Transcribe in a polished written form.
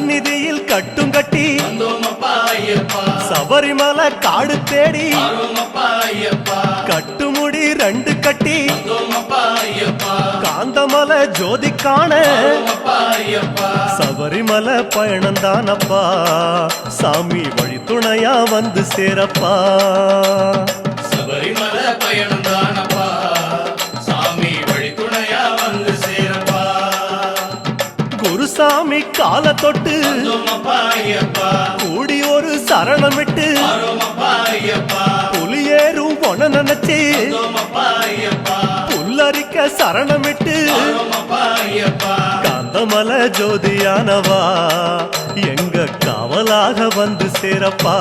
சந்நிதியில் கட்டும் கட்டி சபரிமலை காடு தேடி கட்டுமுடி 2 கட்டி காந்தமலை ஜோதி காண சபரிமலை பயணந்தானப்பா சாமி வழி துணையா வந்து சேரப்பா சபரிமலை பயணந்தானப்பா சாமி வழி துணையா வந்து சேரப்பா குருசாமி கால தொட்டு கூடி ஒரு சரணமிட்டு புலியேறும் பொன நினைச்சு புல்லரிக்க சரணமிட்டு காந்தமலை ஜோதியானவா எங்க காவலாக வந்து சேரப்பா